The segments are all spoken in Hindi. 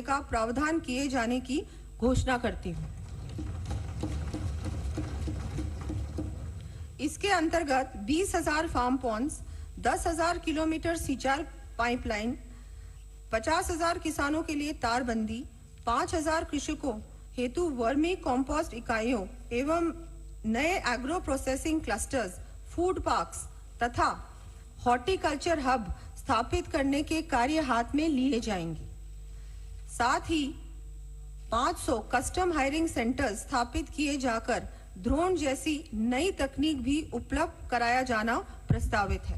का प्रावधान किए जाने की घोषणा करती हूँ। इसके अंतर्गत 20,000 फार्म पॉन्ड्स, 10,000 किलोमीटर सिंचाई पाइपलाइन, 50,000 किसानों के लिए तारबंदी, 5,000 कृषकों हेतु वर्मी कॉम्पोस्ट इकाइयों एवं नए agro processing clusters, food parks तथा हॉर्टिकल्चर हब स्थापित करने के कार्य हाथ में लिए जाएंगे। साथ ही 500 कस्टम हायरिंग सेंटर्स स्थापित किए जाकर ड्रोन जैसी नई तकनीक भी उपलब्ध कराया जाना प्रस्तावित है।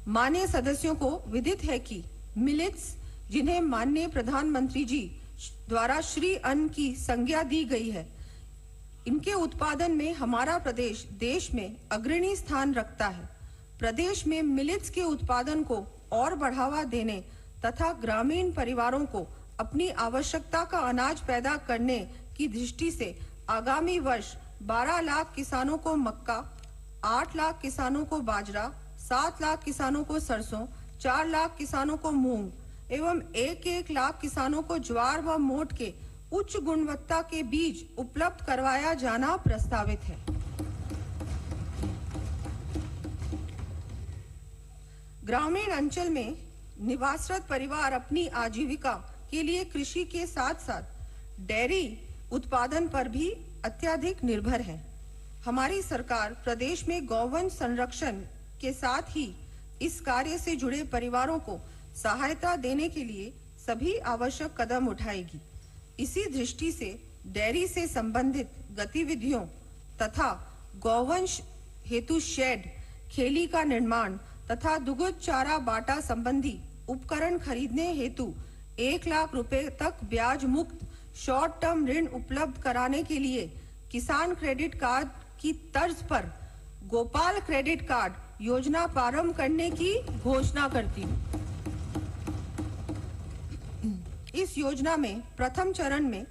माननीय सदस्यों को विदित है कि मिलेट्स, जिन्हें माननीय प्रधानमंत्री जी द्वारा श्री अन्न की संज्ञा दी गई है, इनके उत्पादन में हमारा प्रदेश देश में अग्रणी स्थान रखता है। प्रदेश में मिलेट्स के उत्पादन को और बढ़ावा देने तथा ग्रामीण परिवारों को अपनी आवश्यकता का अनाज पैदा करने की दृष्टि से आगामी वर्ष 12 लाख किसानों को मक्का, 8 लाख किसानों को बाजरा, 7 लाख किसानों को सरसों, 4 लाख किसानों को मूंग एवं 1-1 लाख किसानों को ज्वार व मोठ के उच्च गुणवत्ता के बीज उपलब्ध करवाया जाना प्रस्तावित है। ग्रामीण अंचल में निवासरत परिवार अपनी आजीविका के लिए कृषि के साथ साथ डेयरी उत्पादन पर भी अत्यधिक निर्भर है। हमारी सरकार प्रदेश में गौवंश संरक्षण के साथ ही इस कार्य से जुड़े परिवारों को सहायता देने के लिए सभी आवश्यक कदम उठाएगी। इसी दृष्टि से डेयरी से संबंधित गतिविधियों तथा गौवंश हेतु शेड, खेली का निर्माण तथा दुग्ध चारा बाटा संबंधी उपकरण खरीदने हेतु 1 लाख रुपए तक ब्याज मुक्त शॉर्ट टर्म ऋण उपलब्ध कराने के लिए किसान क्रेडिट कार्ड की तर्ज पर गोपाल क्रेडिट कार्ड योजना प्रारंभ करने की घोषणा करती हूँ। इस योजना में प्रथम चरण में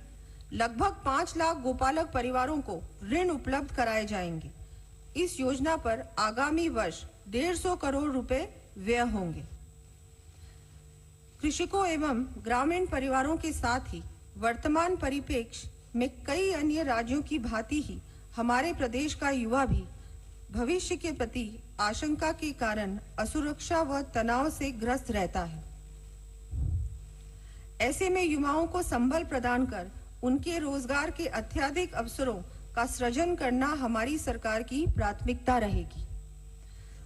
लगभग 5 लाख गोपालक परिवारों को ऋण उपलब्ध कराए जाएंगे। इस योजना पर आगामी वर्ष 150 करोड़ रुपए व्यय होंगे। कृषकों एवं ग्रामीण परिवारों के साथ ही वर्तमान परिप्रेक्ष्य में कई अन्य राज्यों की भांति ही हमारे प्रदेश का युवा भी भविष्य के प्रति आशंका के कारण असुरक्षा व तनाव से ग्रस्त रहता है। ऐसे में युवाओं को संबल प्रदान कर उनके रोजगार के अत्यधिक अवसरों का सृजन करना हमारी सरकार की प्राथमिकता रहेगी।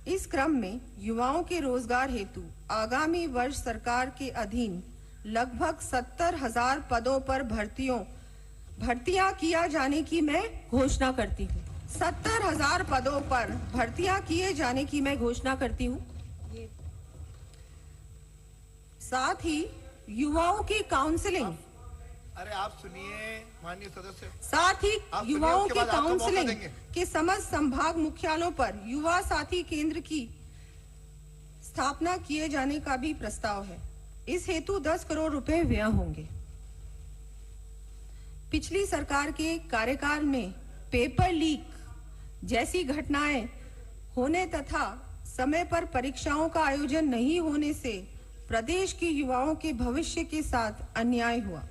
इस क्रम में युवाओं के रोजगार हेतु आगामी वर्ष सरकार के अधीन लगभग 70,000 पदों पर भर्तियां किया जाने की मैं घोषणा करती हूँ। 70,000 पदों पर भर्तियां किए जाने की मैं घोषणा करती हूँ। साथ ही युवाओं की काउंसलिंग, अरे आप सुनिए माननीय सदस्य, साथ ही युवाओं की काउंसलिंग के समस्त संभाग मुख्यालयों पर युवा साथी केंद्र की स्थापना किए जाने का भी प्रस्ताव है। इस हेतु 10 करोड़ रुपए व्यय होंगे। पिछली सरकार के कार्यकाल में पेपर लीक जैसी घटनाएं होने तथा समय पर परीक्षाओं का आयोजन नहीं होने से प्रदेश के युवाओं के भविष्य के साथ अन्याय हुआ।